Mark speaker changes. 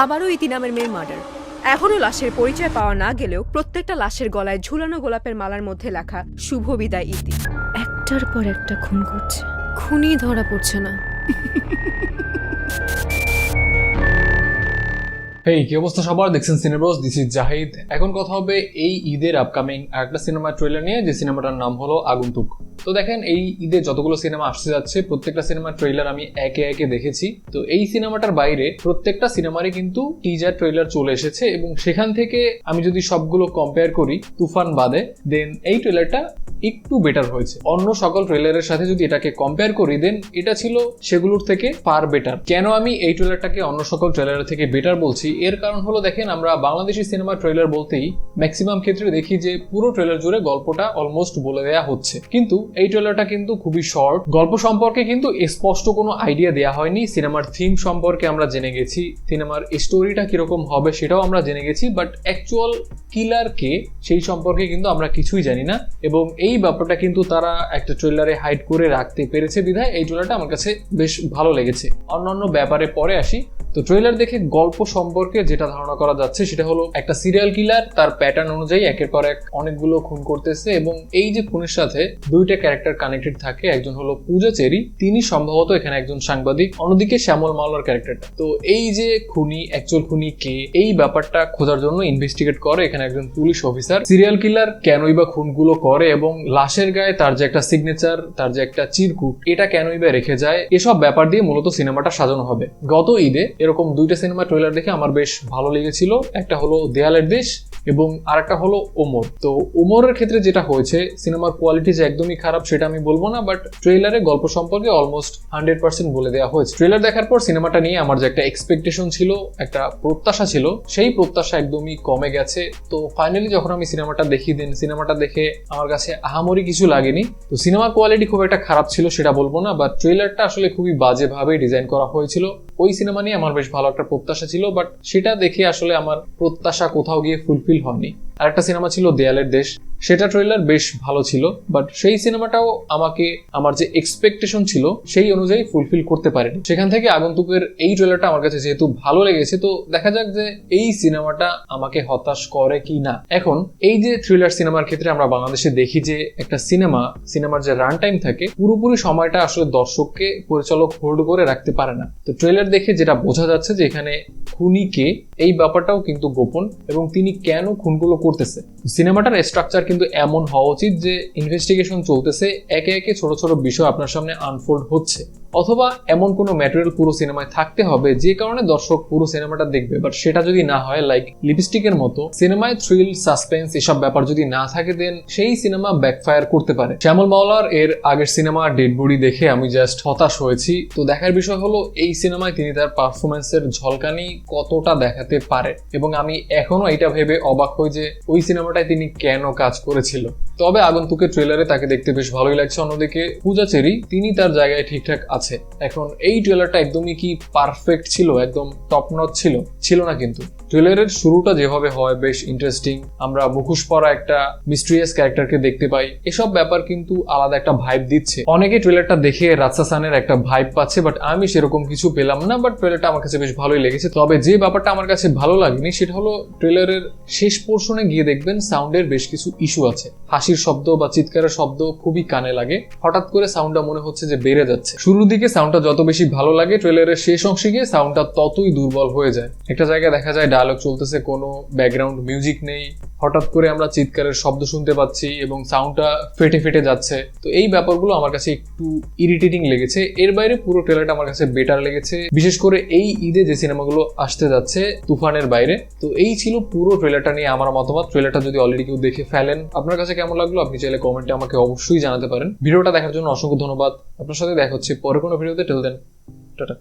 Speaker 1: আবারও ইতি নামের মেয়ের মার্ডার। এখনও লাশের পরিচয় পাওয়া না গেলেও প্রত্যেকটা লাশের গলায় ঝুলানো গোলাপের মালার মধ্যে লেখা শুভ বিদায় ইতি।
Speaker 2: একটার পর একটা খুন করছে, খুনই ধরা পড়ছে না।
Speaker 3: হেই, কি অবস্থা সবার? দেখছেন সিনেব্রোস, দিস ইজ জাহিদ। এখন কথা হবে এই ঈদের আপকামিং একটা সিনেমার ট্রেলার নিয়ে, যে সিনেমাটার নাম হলো আগন্তুক। তো দেখেন, এই ঈদে যতগুলো সিনেমা আসতে যাচ্ছে প্রত্যেকটা সিনেমার ট্রেলার আমি একে একে দেখেছি। তো এই সিনেমাটার বাইরে প্রত্যেকটা সিনেমারই কিন্তু টিজার ট্রেলার চলে এসেছে, এবং সেখান থেকে আমি যদি সবগুলো কম্পেয়ার করি তুফান বাদে, দেন এই ট্রেলারটা একটু বেটার হয়েছে। অন্য সকল ট্রেলারের সাথে যদি এটাকে কম্পেয়ার করি, দেন এটা ছিল সেগুলোর থেকে ফার বেটার। কেন আমি এই ট্রেলারটাকে অন্য সকল ট্রেলারের থেকে বেটার বলছি, এর কারণ হলো দেখেন, আমরা বাংলাদেশি সিনেমা ট্রেলার বলতেই ম্যাক্সিমাম ক্ষেত্রে দেখি যে পুরো ট্রেলার জুড়ে গল্পটা অলমোস্ট বলে দেয়া হচ্ছে, কিন্তু এই ট্রেলারটা কিন্তু খুবই শর্ট। গল্প সম্পর্কে কিন্তু স্পষ্ট কোনো আইডিয়া দেওয়া হয়নি। সিনেমার থিম সম্পর্কে আমরা জেনে গেছি, সিনেমার স্টোরিটা কিরকম হবে সেটাও আমরা জেনে গেছি, বাট অ্যাকচুয়াল কিলার কে সেই সম্পর্কে কিন্তু আমরা কিছুই জানি না। এবং এই ব্যাপারটা কিন্তু তারা একটা ট্রেলারে হাইড করে রাখতে পেরেছে বিধায় এই ট্রেলারটা আমার কাছে বেশ ভালো লেগেছে। অন্যান্য ব্যাপারে পরে আসি। তো ট্রেলার দেখে গল্প সম্পর্কে যেটা ধারণা করা যাচ্ছে সেটা হলো একটা সিরিয়াল কিলার তার প্যাটার্ন অনুযায়ী একের পর এক অনেকগুলো খুন করতেছে, এবং এই যে খুনের সাথে দুইটা ক্যারেক্টার কানেক্টেড থাকে। একজন হলো পূজা চেরি, তিনি সম্ভবত এখানে একজন সাংবাদিক, অন্যদিকে শ্যামল মাওলার ক্যারেক্টারটা। তো এই যে খুনি, অ্যাকচুয়াল খুনি কে, এই ব্যাপারটা খোঁজার জন্য ইনভেস্টিগেট করে এখানে একজন পুলিশ অফিসার। সিরিয়াল কিলার কেনই বা খুনগুলো করে, এবং লাশের গায়ে তার যে একটা সিগনেচার, তার যে একটা চিরকুট, এটা কেনই বা রেখে যায়, এসব ব্যাপার দিয়ে মূলত সিনেমাটা সাজানো হবে। গত ঈদে এরকম দুইটা সিনেমা ট্রেলার দেখে আমার বেশ ভালো লেগেছিল। একটা হলো দেয়ালের দেশ এবং আরেকটা হলো ওমর। তো ওমরের ক্ষেত্রে যেটা হয়েছে, সিনেমার কোয়ালিটি যে একদমই খারাপ সেটা আমি বলবো না, বাট ট্রেলারে গল্প সম্পর্কে অলমোস্ট 100% বলে দেওয়া হয়েছে। ট্রেলার দেখার পর সিনেমাটা নিয়ে আমার যে একটা এক্সপেকটেশন ছিল, একটা প্রত্যাশা ছিল, সেই প্রত্যাশা একদমই কমে গেছে। তো ফাইনালি যখন আমি সিনেমাটা দেখি, দেন সিনেমাটা দেখে আমার কাছে আহামরি কিছু লাগেনি। তো সিনেমার কোয়ালিটি খুব একটা খারাপ ছিল সেটা বলবো না, বাট ট্রেলারটা আসলে খুবই বাজেভাবে ডিজাইন করা হয়েছিল। ওই সিনেমা নিয়ে আমার বেশ ভালো একটা প্রত্যাশা ছিল, বাট সেটা দেখে আসলে আমার প্রত্যাশা কোথাও গিয়ে ফুলফিল হয়নি। আরেকটা সিনেমা ছিল দেয়ালের দেশ, সেটা ট্রেলার বেশ ভালো ছিল, বাট সেই সিনেমাটাও আমাকে আমার যে এক্সপেকটেশন ছিল সেই অনুযায়ী ফুলফিল করতে পারেনি। সেখান থেকে আগন্তুকের এই ট্রেলারটা আমার কাছে যেহেতু ভালো লেগেছে, তো দেখা যাক যে এই সিনেমাটা আমাকে হতাশ করে কি না। এখন এই যে থ্রিলার সিনেমার ক্ষেত্রে আমরা বাংলাদেশে দেখি যে একটা সিনেমার যে রান টাইম থাকে, পুরোপুরি সময়টা আসলে দর্শককে পরিচালক হোল্ড করে রাখতে পারে না। তো ট্রেলার দেখে যেটা বোঝা যাচ্ছে যে এখানে খুনি কে, এই ব্যাপারটাও কিন্তু গোপন, এবং তিনি কেন খুনগুলো করতেছে। সিনেমাটার স্ট্রাকচার কিন্তু এমন হওয়া উচিত যে ইনভেস্টিগেশন চলতেছে, একে একে ছোট ছোট বিষয় আপনার সামনে আনফোল্ড হচ্ছে, অথবা এমন কোনো ম্যাটেরিয়াল পুরো সিনেমায় থাকতে হবে যে কারণে দর্শক পুরো সিনেমাটা দেখবে। বাট সেটা যদি না হয়, লাইক লিপস্টিকের মতো সিনেমায় থ্রিল, সাসপেন্স এসব ব্যাপার যদি না থাকে, দেন সেই সিনেমা ব্যাকফায়ার করতে পারে। শ্যামল মাওলার এর আগের সিনেমা ডেড বডি দেখে আমি জাস্ট হতাশ হয়েছি। তো দেখার বিষয় হলো এই সিনেমায় তিনি তার পারফরমেন্সের ঝলকানি কতটা দেখাতে পারে, এবং আমি এখনো এটা ভেবে অবাক হই যে ওই সিনেমাটায় তিনি কেন কাজ করেছিল। তবে আগন্তুকের ট্রেলারে তাকে দেখতে বেশ ভালোই লাগছে। অন্যদিকে পূজা চেরি, তিনি তার জায়গায় ঠিকঠাক আছে। এখন এই ট্রেলারটা একদমই কি পারফেক্ট ছিল, একদম টপ নচ ছিল না, কিন্তু ট্রেলারের শুরুটা যেভাবে হয় বেশ ইন্টারেস্টিং। আমরা মুখোশ পরা একটা মিস্ট্রিয়াস ক্যারেক্টারকে দেখতে পাই, এসব ব্যাপার কিন্তু আলাদা একটা ভাইব দিচ্ছে। অনেকে ট্রেলারটা দেখে রাজশাসানের একটা ভাইব পাচ্ছে, বাট আমি সেরকম কিছু পেলাম না। বাট ট্রেলারটা আমার কাছে বেশ ভালোই লেগেছে। তবে যে ব্যাপারটা আমার কাছে ভালো লাগেনি সেটা হলো ট্রেলারের শেষ পোর্শনে গিয়ে দেখবেন সাউন্ডের বেশ কিছু ইস্যু আছে। হাসির শব্দ বা চিৎকারের শব্দ খুবই কানে লাগে, হঠাৎ করে সাউন্ডটা মনে হচ্ছে যে বেড়ে যাচ্ছে। শুরুর দিকে সাউন্ডটা যত বেশি ভালো লাগে, ট্রেলারের শেষ অংশে গিয়ে সাউন্ডটা ততই দুর্বল হয়ে যায়। একটা জায়গায় দেখা যায় ডায়লগ চলতেছে, কোনো ব্যাকগ্রাউন্ড মিউজিক নেই, হঠাৎ করে আমরা চিৎকারের শব্দ শুনতে পাচ্ছি এবং সাউন্ডটা ফেটে ফেটে যাচ্ছে। তো এই ব্যাপারগুলো আমার কাছে একটু ইরিটেটিং লেগেছে। এর বাইরে পুরো ট্রেলারটা আমার কাছে বেটার লেগেছে, বিশেষ করে এই ঈদে যে সিনেমাগুলো আসতে যাচ্ছে তুফানের বাইরে। তো এই ছিল পুরো ট্রেলারটা নিয়ে আমার মতামত। ট্রেলারটা যদি অলরেডি কেউ দেখে ফেলেন, আপনার কাছে কেমন লাগলো আপনি চাইলে কমেন্টে আমাকে অবশ্যই জানাতে পারেন। ভিডিওটা দেখার জন্য অসংখ্য ধন্যবাদ। আপনার সাথে দেখা হচ্ছে পরে কোনো ভিডিওতে। Till then, tata.